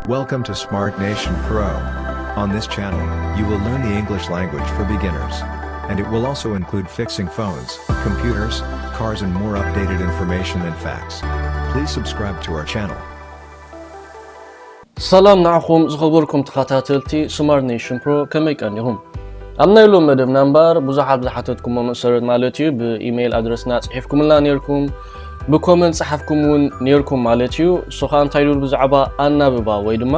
Welcome to Smart Nation Pro. On this channel, you will learn the English language for beginners. And it will also include fixing phones, computers, cars and more updated information and facts. Please subscribe to our channel. ሰላም ናኹም ዝኸበርኩም ተኸታተልቲ ስማርት ኔሽን ፕሮ ከመይ ቀኒኹም ኣብናይ ሎም መደብና እምበር ብዙሓት ዝሓተትኩሞ መሰረት ማለት እዩ ብኢሜይል ኣድረስና ጽሒፍኩምልና ነርኩም ብኮመንት ጽሓፍኩምውን ነርኩም ማለት እዩ ሶኻ እንታይ ኢሉ ብዛዕባ ኣናብባ ወይ ድማ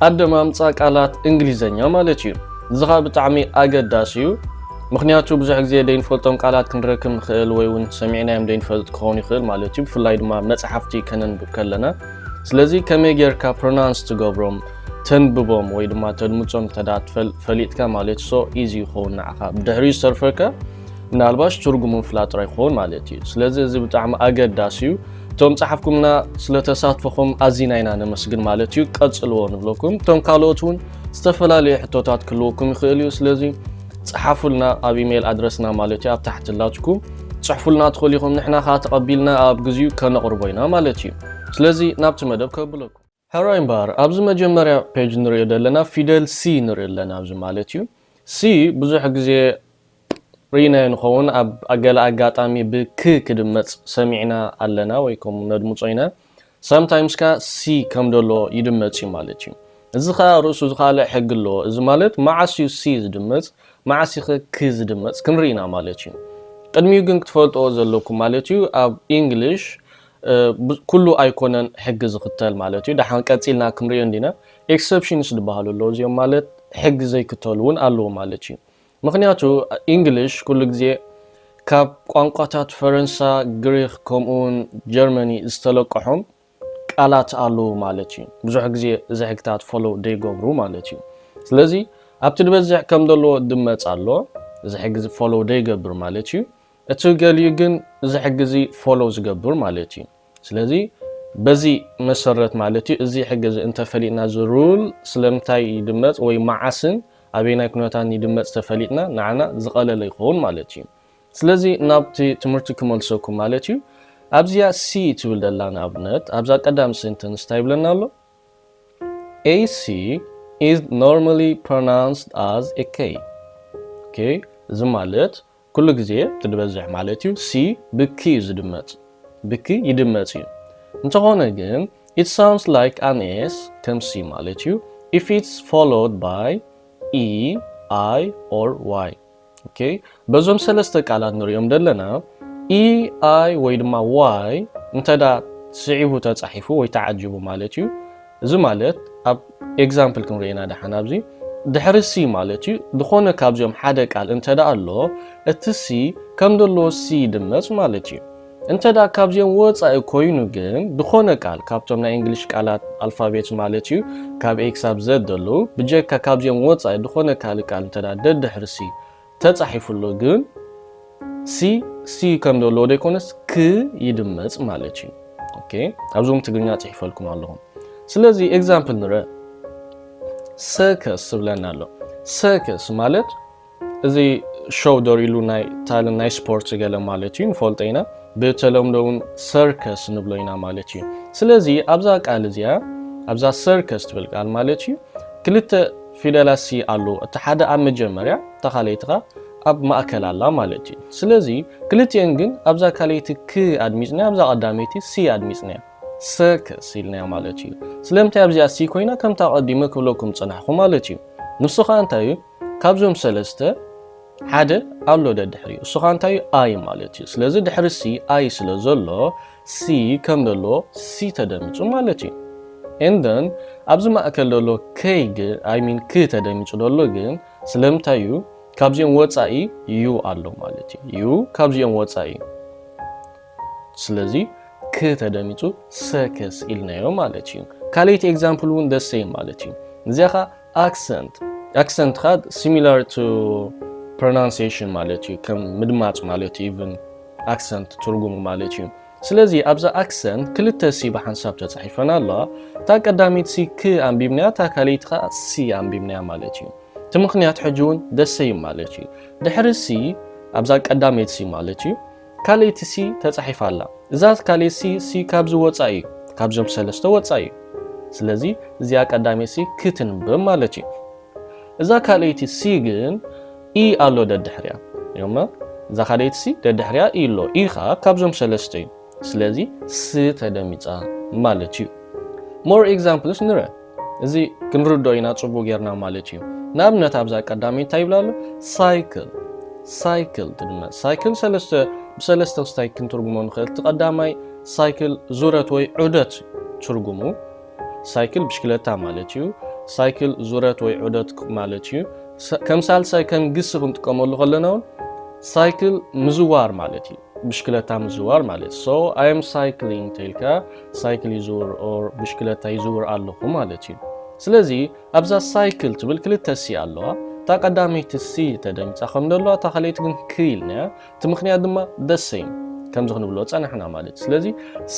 ኣደማምፃ ቃላት እንግሊዘኛ ማለት እዩ ዝኻ ብጣዕሚ ኣገዳሲ እዩ ምክንያቱ ብዙሕ ግዜ ደይንፈልጦም ቃላት ክንረክብ ንኽእል ወይ እውን ሰሚዕናዮም ደይንፈልጥ ክኸውን ይኽእል ማለት እዩ ብፍላይ ድማ መጽሓፍቲ ከነንብብ ከለና ስለዚህ ከመይ ጌርካ ፕሮናንስ ትገብሮም ተንብቦም ወይ ድማ ተድምፆም ተዳት ፈሊጥካ ማለት ሶ ኢዚ ይኸውን ንዓኻ ብድሕሪ ዝተርፈካ ምናልባሽ ትርጉሙን ፍላጥ ይኸውን ማለት እዩ ስለዚህ እዚ ብጣዕሚ ኣገዳሲ እዩ እቶም ጸሓፍኩምና ስለተሳትፈኹም ኣዝና ኢና ነመስግን ማለት እዩ ቀጽልዎ ንብለኩም እቶም ካልኦት እውን ዝተፈላለዩ ሕቶታት ክህልወኩም ይኽእል እዩ ስለዚህ ጸሓፉልና ኣብ ኢሜይል ኣድረስና ማለት እዩ ኣብ ታሕቲ ላትኩም ጽሕፉልና ትኽእሉ ኢኹም ንሕና ኸ ተቐቢልና ኣብ ግዜኡ ከነቕርቦ ኢና ማለት እዩ ስለዚህ ናብቲ መደብ ከብለኩም ሕራይ እምበር ኣብዚ መጀመርያ ፔጅ ንሪኦ ዘለና ፊደል ሲ ንሪኦ ኣለና ኣብዚ ማለት እዩ ሲ ብዙሕ ግዜ ሪና ንኸውን ኣብ ኣገለ ኣጋጣሚ ብክ ክድመፅ ሰሚዕና ኣለና ወይ ከም ነድምፆ ኢና sometimes ካ ሲ ከም ደሎ ይድመፅ እዩ ማለት እዩ እዚ ኸ ርእሱ ዝኻልእ ሕጊ ኣለዎ እዚ ማለት መዓስ እዩ ሲ ዝድመፅ መዓስ ኸ ክ ዝድመፅ ክንሪኢና ማለት እዩ ቅድሚኡ ግን ክትፈልጥዎ ዘለኩም ማለት እዩ ኣብ ኢንግሊሽ ኩሉ ኣይኮነን ሕጊ ዝኽተል ማለት እዩ ዳሓን ቀፂልና ክንሪኦ እንዲና ኤክሰፕሽንስ ዝበሃሉ ኣለዉ እዚኦም ማለት ሕጊ ዘይክተሉ እውን ኣለዎ ማለት እዩ ምክንያቱ ኢንግሊሽ ኩሉ ግዜ ካብ ቋንቋታት ፈረንሳ ግሪክ ከምኡውን ጀርመኒ ዝተለቀሖም ቃላት ኣለዉ ማለት እዩ ብዙሕ ግዜ እዚ ሕግታት ፎሎ ደይገብሩ ማለት እዩ ስለዚ ኣብቲ ድበዝሕ ከም ዘለዎ ድመፅ ኣሎ እዚ ሕጊ ፎሎ ደይገብር ማለት እዩ እቲ ገሊኡ ግን እዚ ሕጊ እዚ ፎሎ ዝገብር ማለት እዩ ስለዚ በዚ መሰረት ማለት እዩ እዚ ሕጊ እዚ እንተፈሊጥና ዝ ሩል ስለምንታይ ይድመፅ ወይ መዓስን ኣበየናይ ኩነታት ይድመፅ ተፈሊጥና ንዓና ዝቐለለ ይኸውን ማለት እዩ ስለዚ ናብቲ ትምህርቲ ክመልሰኩም ማለት እዩ ኣብዚያ ሲ ትብል ደላ ንኣብነት ኣብዛ ቀዳሚ ሴንተንስ እንታይ ይብለና ኣሎ AC is normally pronounced as a K okay እዚ ማለት ኩሉ ግዜ ትድበዝሕ ማለት እዩ ሲ ብኪ ዝድመፅ ብኪ ይድመፅ እዩ እንተኾነ ግን it sounds like an S ከም ሲ ማለት እዩ if it's followed by E, I or Y okay በዞም ሰለስተ ቃላት ንሪኦም ደለና E, I ወይ ድማ Y እንተዳ ስዒቡ ተጻሒፉ ወይ ተዓጅቡ ማለት እዩ እዚ ማለት ኣብ ኤግዛምፕል ክንሪኢና ዳሓን ኣብዚ ድሕሪ ሲ ማለት እዩ ዝኾነ ካብዚኦም ሓደ ቃል እንተዳ ኣሎ እቲ ሲ ከም ዘለዎ ሲ ይድመፅ ማለት እዩ እንተዳ ካብዚኦም ወፃኢ ኮይኑ ግን ዝኾነ ቃል ካብቶም ናይ እንግሊሽ ቃላት ኣልፋቤት ማለት እዩ ካብ ኤክስ ኣብ ዘድ ኣሎ ብጀካ ካብዚኦም ወፃኢ ዝኾነ ካልእ ቃል እንተዳ ደድሕሪ ሲ ተጻሒፉሎ ግን ሲ ከም ዘለዎ ደይኮነስ ክ ይድመፅ ማለት እዩ ኦኬ ኣብዞም ትግርኛ ጽሒፈልኩም ኣለኹም ስለዚ ኤግዛምፕል ንረ ሰርከስ ዝብለና ኣሎ ሰርከስ ማለት እዚ ሾው ደሪሉ ናይ ታለን ናይ ስፖርት ገለ ማለት እዩ ንፈልጦ ኢና ብተለምዶ እውን ሰርከስ ንብሎ ኢና ማለት እዩ ስለዚ ኣብዛ ቃል እዚኣ ኣብዛ ሰርከስ ትብል ቃል ማለት እዩ ክልተ ፊደላት ሲ ኣሎ እቲ ሓደ ኣብ መጀመርያ እታ ካልአይትኻ ኣብ ማእከል ኣላ ማለት እዩ ስለዚ ክልቲአን ግን ኣብዛ ካልአይቲ ክ ኣድሚፅናያ ኣብዛ ቀዳመይቲ ሲ ኣድሚፅናያ ሰርከስ ኢልናያ ማለት እዩ ስለምንታይ ኣብዚኣ ሲ ኮይና ከምታ ቀዲመ ክብለኩም ፀናሕኹ ማለት እዩ ንሱ ኸ እንታይ እዩ ካብዞም ሰለስተ ሓደ ኣሎ ደድሕሪ እሱ ኸ እንታይ ኣይ ማለት እዩ ስለዚ ድሕሪ ሲ ኣይ ስለ ዘሎ ሲ ከም ዘሎ ሲ ተደሚፁ ማለት እዩ ኤንደን ኣብዚ ማእከል ዘሎ ከይ ግን ክ ተደሚፁ ዘሎ ግን ስለምንታይ እዩ ካብዚኦም ወፃኢ ዩ ኣሎ ማለት እዩ ዩ ካብዚኦም ወፃኢ ስለዚ ክ ተደሚፁ ሰርከስ ኢልናዮ ማለት እዩ ካልአይቲ ኤግዛምፕል እውን the same ማለት እዩ እዚኣ ኸ accent ኸ similar to pronunciation ማለት እዩ ከም ምድማፅ ማለት እዩ even accent ትርጉሙ ማለት እዩ ስለዚ ኣብዛ accent ክልተ ሲ ብሓንሳብ ተጻሒፈና ኣለዋ እታ ቀዳሚት ሲ ክ ኣንቢብናያ እታ ካልአይቲ ኸ ሲ ኣንቢብናያ ማለት እዩ እቲ ምክንያት ሕጂ እውን the same ማለት እዩ ድሕሪ ሲ ኣብዛ ቀዳሚት ሲ ማለት እዩ ካልአይቲ ሲ ተጻሒፋ ኣላ እዛ ካልአይቲ ሲ ካብዚ ወፃኢ ካብዞም ሰለስተ ወፃኢ ስለዚህ እዚያ ቀዳሜ ሲ ክትንብብ ማለት እዩ እዛ ካልአይቲ ሲ ግን ኢ አሎ ደድሕሪያ ይማ እዛ ካልአይቲ ሲ ደድሕሪያ ኢ ኣሎ ኢ ኻ ካብዞም ሰለስተ እዩ ስለዚህ ስ ተደሚፃ ማለት እዩ more examples ንረ እዚ ክንርዶ ኢና ጽቡቅ ጌርና ማለት እዩ ንኣብነት ኣብዛ ቀዳሜ እንታይ ይብላሉ ሳይክል ትድመ ሳይክል ሰለስተ ስታይ ክንትርጉሞ ንኽእል ተቀዳማይ ሳይክል ዙረት ወይ ዑደት ትርጉሙ ሳይክል ብሽክለታ ማለት እዩ ሳይክል ዙረት ወይ ዑደት ማለት እዩ ከም ሳልሳይ ከም ግስ ክንጥቀመሉ ከለና ሳይክል ምዝዋር ማለት እዩ ብሽክለታ ምዝዋር ማለት so I am cycling ተልካ ሳይክል ይዝውር or ብሽክለታ ይዝውር ኣለኹ ማለት እዩ ስለዚ ኣብዛ ሳይክል ትብል ክልተ ሲ ኣለዋ ታ ቀዳመይቲ ሲ ተደሚፃ ከም ደሎ ታ ካልአይቲ ግን ክኢልና እቲ ምክንያት ድማ the same ከም ዝክንብሎ ጸናሕና ማለት ስለዚ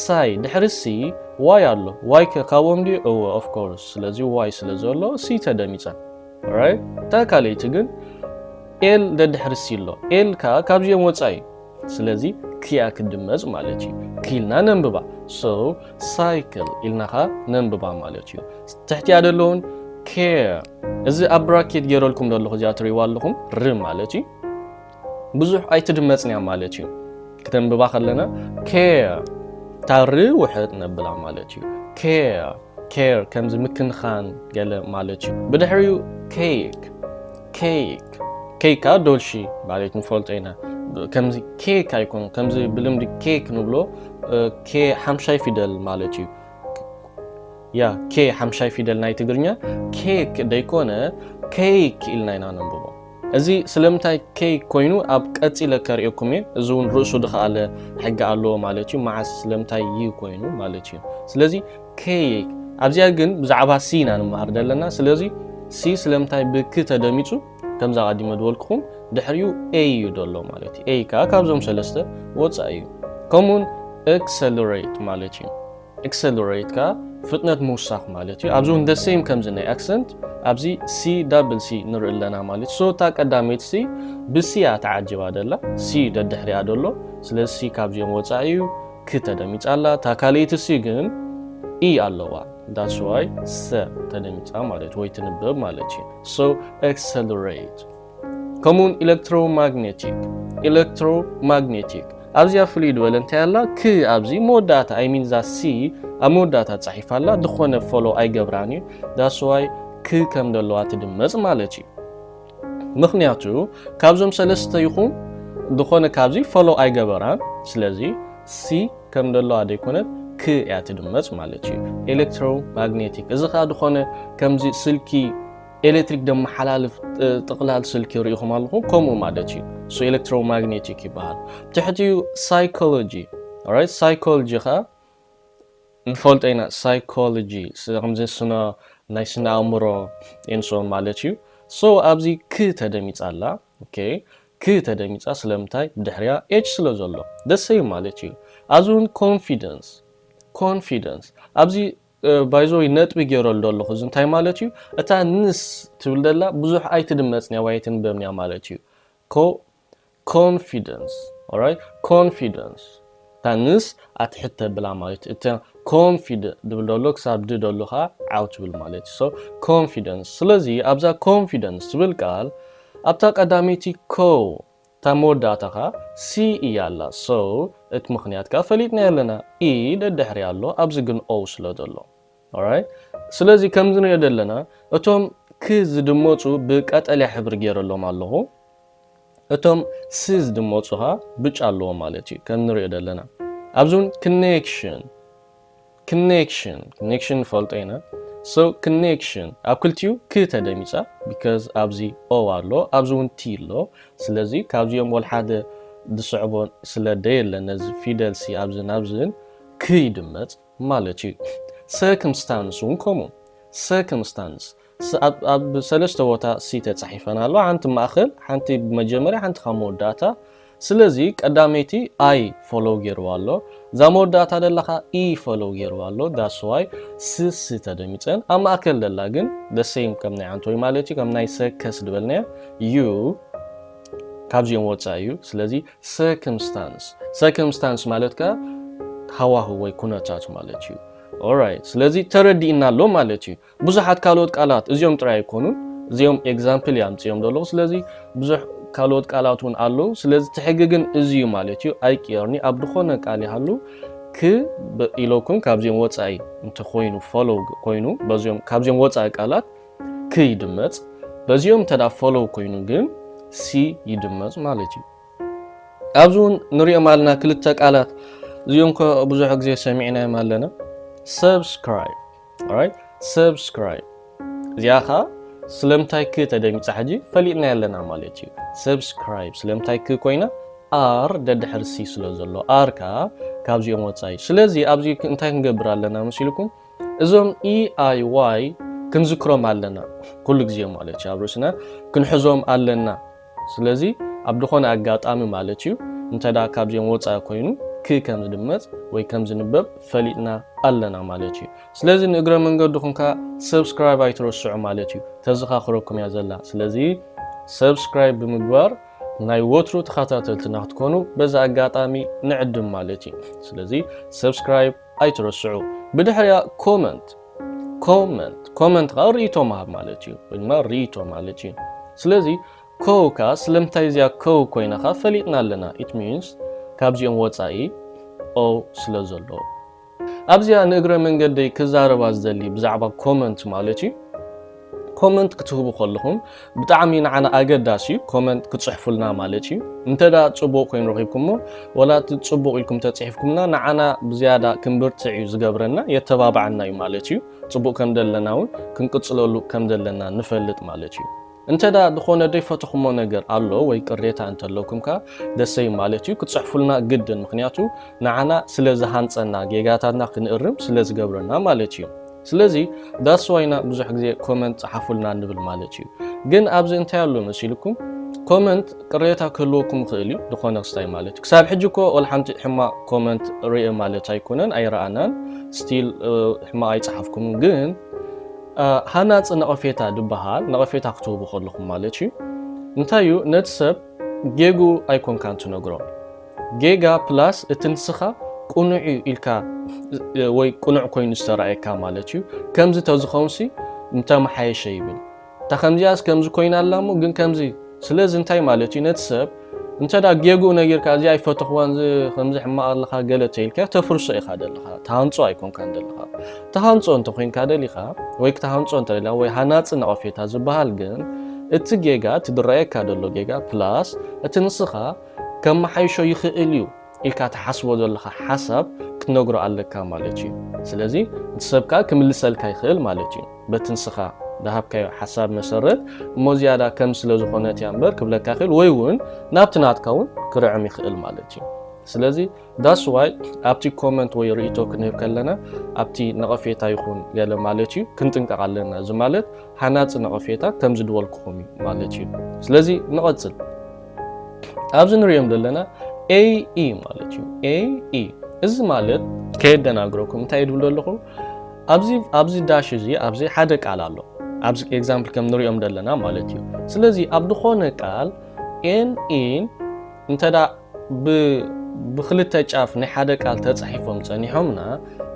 ሳይ ድሕሪ ሲ ዋይ ኣሎ ዋይ ካብኦም ዲ of course ስለዚ ዋይ ስለዘሎ ሲ ተደሚፃ alright ታ ካልአይቲ ግን ኤል ድሕሪ ሲ ኣሎ ኤል ካብዚኦም ወጻይ ስለዚ ክያ ክድመጽ ማለት እዩ ክኢልና ነንብባ so cycle ኢልናኻ ነንብባ ማለት እዩ ትሕቲያ ደሎን care እዚ ኣብ ብራኬት ገይረልኩም ደለኹ እዚኣ ትሪእዋ ኣለኹም ር ማለት እዩ ብዙሕ ኣይትድመጽንያ ማለት እዩ ከተንብባ ከለና care ታር ውሕድ ነብላ ማለት እዩ care ከምዚ ምክንኻን ገለ ማለት እዩ ብድሕሪኡ cake ዶልሺ ማለት ንፈልጦ ኢና ከምዚ ኬክ አይኮን ከምዚ ብልምድ ኬክ ንብሎ ኬ ሓምሻይ ፊደል ማለት እዩ ያ ኬ ሓምሻይ ፊደል ናይ ትግርኛ ኬክ ደይኮነ ኬክ ኢልና ኢና ነንብቦ እዚ ስለምታይ ኬክ ኮይኑ ኣብ ቀፂለ ከርእየኩም እዚ እውን ርእሱ ድኻለ ሕጋ ኣለዎ ማለት እዩ ማዓስ ስለምታይ ይ ኮይኑ ማለት እዩ ስለዚ ኬክ ኣብዚያ ግን ብዛዕባ ሲ ኢና ንመሃር ዘለና ስለዚ ሲ ስለምታይ ብክ ተደሚጹ ከምዛ ቀዲመ ድወልኩም ድሕሪኡ ኤ እዩ ደሎ ማለት እዩ ኤ ካብዞም ሰለስተ ወጻኢ እዩ ከምኡን accelerate ማለት እዩ accelerate ፍጥነት ምውሳኽ ማለት እዩ ኣብዚ the same ከምዚ ናይ accent ኣብዚ C double C ንርኢ ኣለና ማለት ሶ ታ ቀዳመይቲ ሲ ብሲያ ተዓጅባ ደላ ሲ ደድሕሪያ ደሎ ስለዚ ሲ ካብዚኦም ወጻኢ እዩ ከተደሚጻላ ታ ካልአይቲ ሲ ግን ኢ ኣለዋ that's why ስ ተደሚጻ ማለት ወይ ትንብብ ማለት እዩ so accelerate ኮሙን ኤሌክትሮማግኔቲክ ኣብዚያ ፍሉይ ድበለ እንታይ ኣላ ክ ኣብዚ መወዳእታ ኣይ ሚን ዛ ሲ ኣብ መወዳእታ ጻሒፋላ ድኾነ ፎሎ ኣይገብራን እዩ that's why ክ ከም ደለዋ ትድመጽ ማለት እዩ ምክንያቱ ካብዞም ሰለስተ ይኹን ድኾነ ካብዚ ፎሎ ኣይገበራን ስለዚ ሲ ከም ደለዋ ደይኮነት ክ እያ ትድመጽ ማለት እዩ ኤሌክትሮማግኔቲክ እዚ ካ ድኾነ ከምዚ ስልኪ ኤሌክትሪክ ደም ሓላልፍ ጥቅላል ስልኪ ርኢኹም ኣለኹም ከምኡ ማለት እዩ so electromagnetic ይበሃል ትሕቲኡ psychology alright psychology ንፈልጦ ኢና psychology ከምዚ ስነ ናይ ስነ ኣእምሮ እንሶን ማለት እዩ so ኣብዚ ክ ተደሚጻላ okay ክ ተደሚጻ ስለምታይ ድሕሪያ h ስለ ዘሎ the same ማለት እዩ ኣዙን confidence ኣብዚ ባይዞ ይነጥብ ገይረል ደለኹ እንታይ ማለት እዩ እታ ንስ ትብል ደላ ብዙሕ ኣይትድመጽንያ ወይ ትንበብንያ ማለት እዩ confidence alright confidence ታንስ ኣትሕተ ብላ ማለት እታ confident ድብል ደሎ ክሳብ ድ ደሎኻ out ብል ማለት እዩ so confidence ስለዚ ኣብዛ confidence ትብል ቃል ኣብታ ቀዳሚቲ ታ መወዳእታኻ ሲ እያላ so እቲ ምክንያት ፈሊጥና ያለና ኢ ደድሕሪ ኣሎ ኣብዚ ግን ኦ ስለ ደሎ alright ስለዚ ከምዚ ነው የደለና እቶም ክ ዝድመጹ ብቀጠልያ ሕብሪ ገይረሎም ኣለኹ እቶም ስ ዝድመጹኻ ብጫ ኣለዎ ማለት እዩ ከም ንሪኦ ደለና ኣብዙን connection ፈልጦ ኢና so connection ኣብ ክልቲኡ ክ ተደሚጻ because ኣብዚ ኦ ኣሎ ኣብዙን ቲ ኣሎ ስለዚ ካብዚኦም ወልሓደ ድስዕቦ ስለ ደየለ ነዚ ፊደል ሲ ኣብዝን ክ ይድመጽ ማለት እዩ circumstance ኮሙን circumstance ኣብ ሰለስተ ቦታ ሲ ተጻሒፈና ኣሎ ሓንቲ ማእኸል ሓንቲ በመጀመርያ ሓንቲ ከመወዳእታ ስለዚ ቀዳመይቲ አይ ፎሎ ገይርዋ ኣሎ ዛ መወዳእታ ደላኻ ኢ ፎሎ ገይርዋ ኣሎ that's why ስ ተደሚጸን ኣብ ማእከል ደላ ግን the same ከም ናይ አንቶይ ማለት እዩ ከም ናይ ሰከስ ድበልናያ you ካብዚኦም ወጻኢ እዩ ስለዚ circumstance ማለት ሃዋህው ወይ ኩነታት ማለት እዩ alright ስለዚህ ተረዲእናሎ ማለት እዩ ብዙሓት ካልኦት ቃላት እዚኦም ጥራይ ኣይኮኑን እዚኦም ኤግዛምፕል ያምጽዮም ደሎ ስለዚህ ብዙሕ ካልኦት ቃላት እውን ኣሎ ስለዚህ ትሕግግን እዚዩ ማለት እዩ ኣይቅየርኒ ኣብ ድኾነ ቃል ይሃሉ ክ ኢሎኩም ካብዚኦም ወጻኢ እንተ ኮይኑ ፎሎው ኮይኑ በዚኦም ካብዚኦም ወጻኢ ቃላት ክ ይድመጽ በዚኦም ተዳ ፎሎው ኮይኑ ግን ሲ ይድመጽ ማለት እዩ ኣብዙን ንሪኦም ኣለና ክልተ ቃላት እዚኦም ብዙሕ ግዜ ሰሚዕናዮም ኣለና subscribe alright subscribe እዚኣኻ ስለምታይ ክ ተደሚጻ ሕጂ ፈሊጥና ያለና ማለት እዩ subscribe ስለምታይ ክ ኮይና r ደድሕር ሲ ስለ ዘሎ r ካ ካብዚኦም ወጻኢ ስለዚ ኣብዚ እንታይ ክንገብር ኣለና መስልኩም እዞም e i y ክንዝክሮም ኣለና ኩሉ ግዜ ማለት እዩ ኣብ ርእስና ክንሕዞም ኣለና ስለዚ ኣብ ድኾነ ኣጋጣሚ ማለት እዩ እንተዳ ካብዚኦም ወጻኢ ኮይኑ ክ ከም ዝድመጽ ወይ ከም ዝንበብ ፈሊጥና ኣለና ማለት እዩ ስለዚ ንእግረ መንገድኹም ካ ሰብስክራይብ ኣይትረስዑ ማለት እዩ ተዘኻኽረኩም እያ ዘላ ስለዚ ሰብስክራይብ ብምግባር ናይ ወትሩ ተኸታተልትና ክትኮኑ በዛ ኣጋጣሚ ንዕድም ማለት እዩ ስለዚ ሰብስክራይብ ኣይትረስዑ ብድሕሪያ ኮመንት ካ ርእቶ ማሃብ ማለት እዩ ወይ ድማ ርእቶ ማለት እዩ ስለዚ ኮውካ ስለምታይ እዚኣ ኮው ኮይናኻ ፈሊጥና ኣለና it means ካብዚኦም ወጻኢ ኦ ስለ ዘሎ ኣብዚኣ ንእግረ መንገደይ ክዛረባ ዝደሊ ብዛዕባ ኮመንት ማለት እዩ ኮመንት ክትህቡ ከለኹም ብጣዕሚ ንዓና ኣገዳሲ ኮመንት ክጽሕፉልና ማለት እዩ እንተዳ ጽቡቕ ኮይኑ ረኺብኩሞ ወላ ጽቡቕ ኢልኩም ተጽሒፍኩምና ንዓና ብዝያዳ ክንብርትዕ እዩ ዝገብረና የተባባዓና እዩ ማለት እዩ ጽቡቕ ከም ደለና እውን ክንቅጽለሉ ከም ደለና ንፈልጥ ማለት እዩ እንተዳ ድኾነ ደይፈትኹሞ ነገር ኣሎ ወይ ቅሬታ እንተለኩም ካ ደሰይ ማለት እዩ ክጽሕፉልና ግድን ምክንያቱ ንዓና ስለ ዝሃንጸና ጌጋታትና ክንእርም ስለ ዝገብረና ማለት እዩ ስለዚ ዳስ ዋይና ብዙሕ ግዜ ኮመንት ጽሓፉልና ንብል ማለት እዩ ግን ኣብዚ እንታይ ኣሎ መስልኩም ኮመንት ቅሬታ ክህልወኩም ክእል እዩ ድኾነ ክስታይ ማለት እዩ ክሳብ ሕጂ ኮ ወልሓንቲ ሕማቕ ኮመንት ርእየ ማለት ኣይኮነን ኣይረኣናን ስቲል ሕማቕ ኣይጽሓፍኩም ግን ሃናጽ ነቐፌታ ድበሃል ነቐፌታ ክትህቡ ከለኹም ማለት እዩ እንታይ እዩ ነቲ ሰብ ጌጉ ኣይኮንካ እንትነግሮ ጌጋ ፕላስ እቲ ንስኻ ቁኑዕ ኢልካ ወይ ቁኑዕ ኮይኑ ዝተረኣየካ ማለት እዩ ከምዚ ተዝኸውንሲ እንተመሓየሸ ይብል እታ ከምዚያስ ከምዚ ኮይና ኣላሞ ግን ከምዚ ስለዚ እንታይ ማለት እዩ ነቲ ሰብ እንተዳ ጌጉ ነጊርካ እዚ ኣይፈትኽዋን ከምዚ ሕማቕ ኣለኻ ገለ ተይልካ ተፍርሶ ኢኻ ደለኻ ተሃንጾ ኣይኮንካን ደለኻ ተሃንጾ እንተኮይንካ ደሊኻ ወይ ክተሃንጾ እንተደሊኻ ወይ ሃናጽ ነቐፌታ ዝበሃል ግን እቲ ጌጋ ትድረአየካ ደሎ ጌጋ ፕላስ እቲ ንስኻ ከመሓይሾ ይኽእል እዩ ኢልካ ተሓስቦ ዘለኻ ሓሳብ ክትነግሮ ኣለካ ማለት እዩ ስለዚ እቲ ሰብካ ክምልሰልካ ይኽእል ማለት እዩ በቲ ንስኻ ዳሃብካዮ ሓሳብ መሰረት እሞ ዝያዳ ከም ስለ ዝኾነት እያ እምበር ክብለካ ይኽእል ወይ እውን ናብቲ ናትካ እውን ክርዕም ይኽእል ማለት እዩ ስለዚ ዳስ ዋይ ኣብቲ ኮመንት ወይ ርእቶ ክንህብ ከለና ኣብቲ ነቐፌታ ይኹን ገለ ማለት እዩ ክንጥንቀቕ ኣለና እዚ ማለት ሃናጽ ነቐፌታ ከም ዝድወልክኹም እዩ ማለት እዩ ስለዚ ንቐጽል ኣብዚ ንሪኦም ዘለና AE ማለት እዩ AE እዚ ማለት ከየደናግረኩም እንታይ ድብል ኣለኹም ኣብዚ ዳሽ እዚ ኣብዚ ሓደ ቃል ኣሎ ኣብዚ ኤግዛምፕል ከም ንሪኦም ዘለና ማለት እዩ ስለዚ ኣብ ድኾነ ቃል ኤን እንተዳ ብክልተ ጫፍ ናይ ሓደ ቃል ተጻሒፎም ጸኒሖምና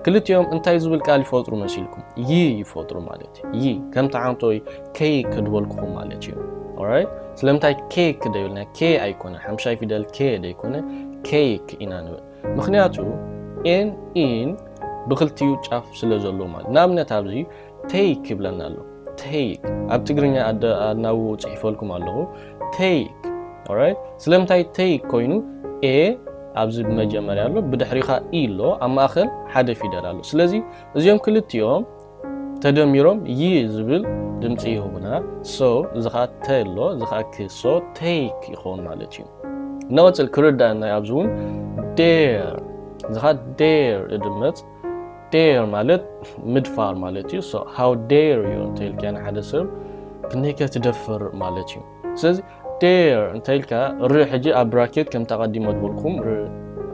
ክልቲኦም እንታይ ዝብል ቃል ይፈጥሩ መስልኩም ይፈጥሩ ማለት እዩ ከምቲ ዓንቶይ ኬክ ክድበልኩኹም ማለት እዩ alright ስለምታይ ኬክ ደይብልና ኬ ኣይኮነ ሓምሻይ ፊደል ኬ ደይኮነ ኬክ ኢና ንብል ምክንያቱ ኤን ብክልቲኡ ጫፍ ስለ ዘሎ ማለት ንኣብነት ኣብዚ ቴክ ይብለና ኣሎ ቴክ ኣብ ትግርኛ ኣድናው ጽሒፈልኩም ኣለኹ ቴክ alright ስለምታይ ቴክ ኮይኑ ኤ ኣብዚ ብመጀመርያ ኣሎ ብድሕሪኻ ኢ ኣሎ ኣብ ማእኸል ሓደ ፊደል ኣሎ ስለዚ እዚኦም ክልቲኦም ተደሚሮም ዝብል ድምፂ ይህቡና ሶ ዝኻ ተሎ ዝኻ ክሶ ቴክ ይኸውን ማለት እዩ ነቐጽል ክርዳእና ኣብዚ እውን ዴር ዝኻ ዴር እድመፅ ዴር ማለት ምድፋር ማለት እዩ ሶ ሃው ዴር ዩ እንተኢልካ ንሓደ ሰብ ክንደይከ ትደፍር ማለት እዩ ስለዚ ዴር እንተኢልካ ር ሕጂ ኣብ ብራኬት ከም ተቐዲሞ ድበልኩም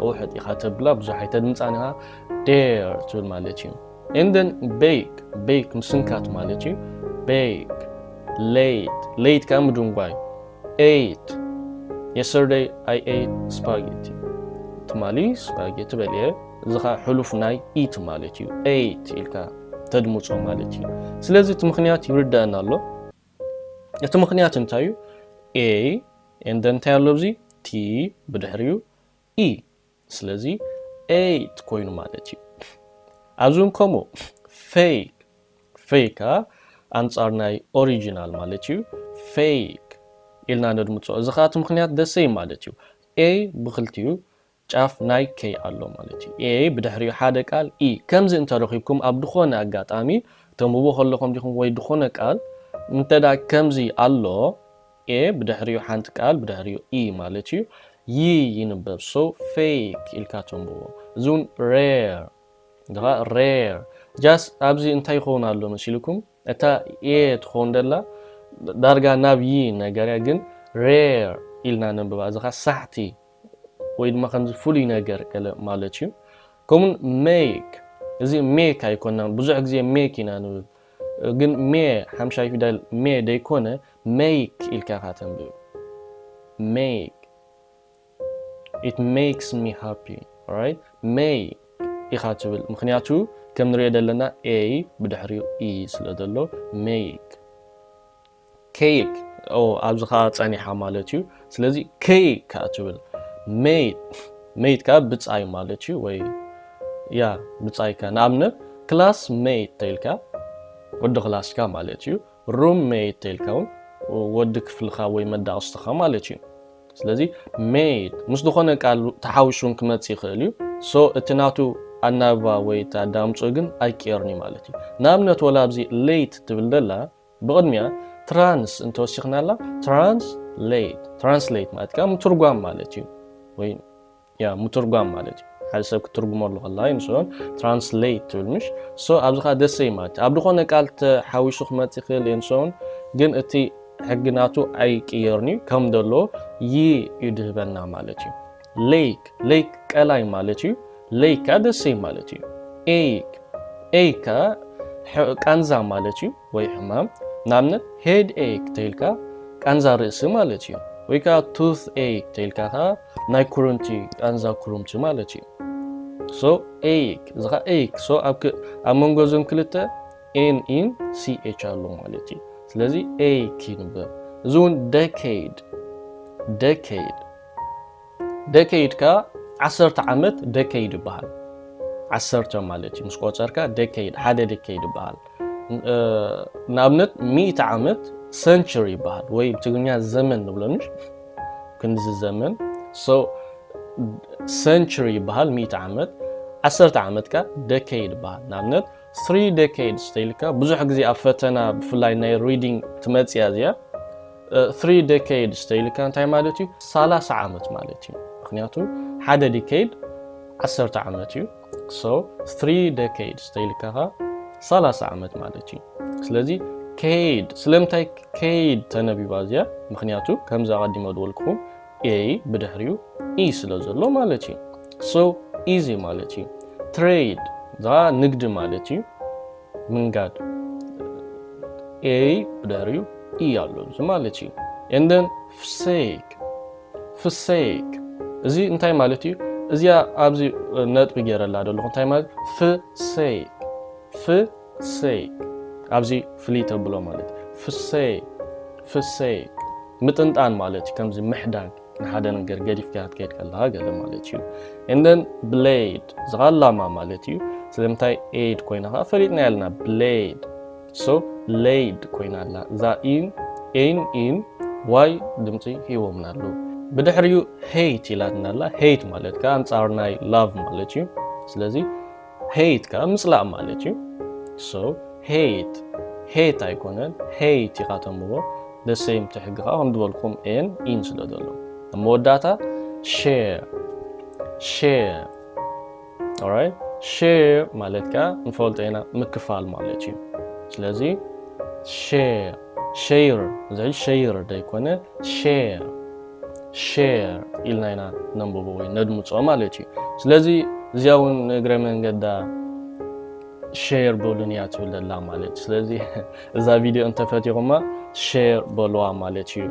ውሕጥ ኢኻ ተብላ ብዙሕ ኣይተድምፃን ኢኻ ዴር ትብል ማለት እዩ and then bake ምስንካት ማለት እዩ bake late ከም ድንጓይ yesterday I ate spaghetti ትማሊ spaghetti በልየ زخا حلف ناي eat مالتي ate إلكا تدمصو مالتي سلازي تمخنيات يردأنا له يتمخنيات انتايو A and then تايلو بزي T بدحريو E سلازي ate كوينو مالتي أزون كومو fake أنصار ناي original مالتي fake إلنا ندمصو زخا تمخنيات the same مالتي A بخلتيو ጫፍ ናይ K ኣሎ ማለት እዩ A ብድሕሪኡ ሓደ ቃል E ከምዚ እንተረኺብኩም ኣብ ድኾነ ኣጋጣሚ ተንብቦ ከለኹም ዲኹም ወይ ድኾነ ቃል እንተዳ ከምዚ ኣሎ A ብድሕሪኡ ሓንቲ ቃል ብድሕሪኡ E ማለት እዩ ይንበብ so fake ኢልካ ተንብቦ እዙን rare just ኣብዚ እንታይ ይኸውን ኣሎ መሲልኩም እታ A ትኸውን ደላ ዳርጋ ናብ ይ ነገርያ ግን rare ኢልና ነንብባ እዚኻ ሳሕቲ ወይ ድማ ከምዚ ፍሉይ ነገር ገለ ማለት እዩ ከምኡን ሜክ እዚ ሜክ ኣይኮነን ብዙሕ ግዜ ሜክ ኢና ንብል ግን ሜ ሓምሻይ ፊደል ሜ ደይኮነ ሜክ ኢልካ ካተንብብ ሜክ it makes me happy alright ሜክ ኢኻ ትብል ምክንያቱ ከም ንሪኦ ዘለና A ብድሕሪኡ E ስለ ዘሎ ሜክ ኬክ ኣብዚ ኸ ፀኒሓ ማለት እዩ ስለዚ ኬክ ካ ትብል mate ka ብጻይ ማለት እዩ ወይ ያ ብጻይ ካ ንኣብነት ክላስ ሜት ተልካ ወዲ ክላስ ካ ማለት እዩ ሩም ሜት ተልካ ወዲ ክፍልካ ወይ መዳቅስትኻ ማለት እዩ ስለዚ ሜት ምስ ዝኾነ ቃል ተሓዊሹን ክመጽ ይኽእል እዩ ሶ እቲ ናቱ ኣናባ ወይ ታዳምጾ ግን ኣይቀርኒ ማለት እዩ ንኣብነት ወላ ኣብዚ ሌት ትብል ደላ ብቅድሚያ ትራንስ እንተወሲኽናላ ትራንስሌት ማለት ካ ምትርጓም ማለት እዩ ወይ ያ ምትርጓም ማለት እዩ ሓደ ሰብ ክትርጉመሉ ከላ ይንሶን ትራንስሌት ትብል ምሽ ሶ ኣብዝኻ ደሰይ ማለት ኣብ ድኾነ ቃል ተሓዊሹ ክመጽ ይኽእል ይንሶን ግን እቲ ሕግናቱ ኣይቅየርኒ ከም ደሎ ይድህበና ማለት እዩ ሌክ ቀላይ ማለት እዩ ሌካ ደሰይ ማለት እዩ ኤካ ቃንዛ ማለት እዩ ወይ ሕማም ናብነት ሄድ ኤክ ተይልካ ቃንዛ ርእሲ ማለት እዩ ወይ ካ ቱት ኤክ ተይልካ ናይ ኩሩንቲ ቃንዛ ኩሩምቲ ማለት እዩ ሶ ኤክ ዝኻ ኤክ ሶ ኣብ መንጎ ዞም ክልተ ኤን ኢን ሲ ኤች ኣሎ ማለት እዩ ስለዚ ኤክ ይንበብ እዙን ዴኬድ ካ 10 ዓመት ዴኬድ ይበሃል 10 ማለት እዩ ምስ ቆፀርካ ዴኬድ ሓደ ዴኬድ ይበሃል ንኣብነት 100 ዓመት century ይበሃል ወይ ብትግርኛ ዘመን ንብሎንሽ ክንዚ ዘመን so century ይበሃል 100 ዓመት 10 ዓመት ካ decade ይበሃል ንኣብነት 3 decades ተይልካ ብዙሕ ግዜ ኣብ ፈተና ብፍላይ ናይ reading ትመጽያ እዚያ 3 decades ተይልካ እንታይ ማለት እዩ 30 ዓመት ማለት እዩ ምክንያቱ ሓደ decade 10 ዓመት እዩ so 3 decades ተይልካ 30 ዓመት ማለት እዩ ስለዚ كيد سلمتاي كيد تنبيبا زيا مخنياتو كمزا قديمو دولكم A بدحريو E سلازلو مالتي so easy مالتي trade ذا نقد مالتي منقاد A بدحريو E يالو مالتي and then forsake زي انتاي مالتي زيا ابزي نط بيغيرلا دلو انتاي مالت forsake ኣብዚ ፍሊተ ብሎ ማለት ፍሰይ ምጥንጣን ማለት ከምዚ ምሕዳግ ንሓደ ነገር ገዲፍካ ትከይድ ከለኻ ገለ ማለት እዩ and then blade ዝغላማ ማለት እዩ ስለምታይ aid ኮይናኻ ፈሊጥና ያልና blade so laid ኮይናላ ዛ in why ድምፂ ሂቦምናሉ ብድሕሪኡ hate ኢላትናላ hate ማለት ካ አንጻር ናይ love ማለት እዩ ስለዚ hate ካ ምጽላእ ማለት እዩ so hate ኣይኮነን hate ይኻተምዎ the same ትሕግኻ ከም ድበልኩም n in ስለ ዘሎ መወዳታ share alright share ማለት ካ እንፈልጦ ኢና ምክፋል ማለት እዩ ስለዚ share ዘይ share ደይኮነ share ኢልና ኢና ነንብቦ ወይ ነድምጾ ማለት እዩ ስለዚ እዚያውን እግረ መንገዳ ሼር በሉንያ ትብለላ ማለት ስለዚህ እዛ ቪዲዮ እንተፈቲኹማ ሼር በሉዋ ማለት እዩ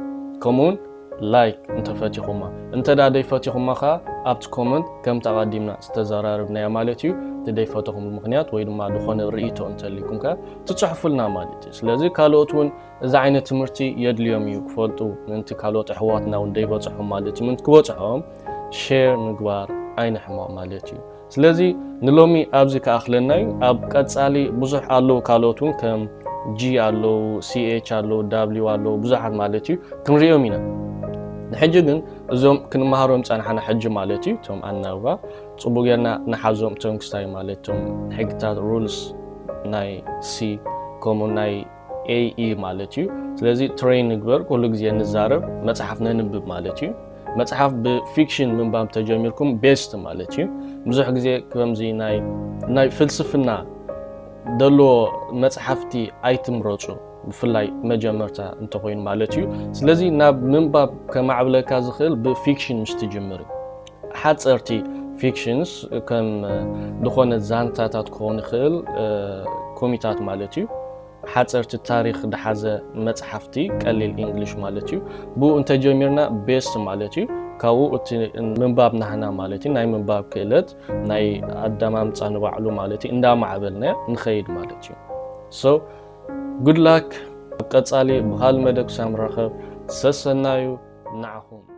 ከምኡን لايك انت فاتيخوما انت دا داي فاتيخوما خا ابت كومنت كم تقدمنا استزراربنا يا مالتي تداي فاتيخوم المغنيات وي دما دخون رئيتو انت ليكونكا تصحفوا لنا مالتي سلازي كالوتون اذا عينه تمرتي يدليوم يكفلطو انت كالوت احواتنا ونداي بصحهم مالتي من كبوصحهم شير مغبار عين حما مالتي سلازي نلومي ابزي كاخلناي اب قصالي بزح الله كالوتون كم جي الله سي اتش الله دبليو الله بزحات مالتي كنريوم ينا نحجي ግን እዞም ክንማሃሮም ጻንሓና ሕጂ ማለት እዩ ቶም ኣናውባ ጽቡቅ ጌርና ንሓዞም ቶም ክስታይ ማለቶም ሕግታት ሩልስ ናይ ሲ ኮሙን ናይ ኤኢ ማለት እዩ ስለዚ ትሬን ንግበር ኩሉ ግዜ ንዛረብ መጽሓፍ ነንብብ ማለት እዩ መጽሓፍ ብፊክሽን ምንባብ ተጀሚርኩም ቤስት ማለት እዩ ብዙሕ ግዜ ከምዚ ናይ ፍልስፍና ደሎ መጽሓፍቲ ኣይትምረጹ بفلاي مجمرتا انت خوين مالتيو سلازي ناب منباب كمعبلكا زخيل بفيكشن مستجمري حاترتي فيكشنز كم دخون زانتاتات كون خيل كوميتات مالتيو حاترتي التاريخ دحازة متحفتي قليل انجليش مالتيو بو انت جميرنا بيست مالتيو كاو منباب نحنا مالتي ناي منباب كيلت ناي قدامام تصانبعلو مالتي اندا معبلنا نخيد مالتيو so good luck قصالي بحال مدك سامرخب سسنايو نعهم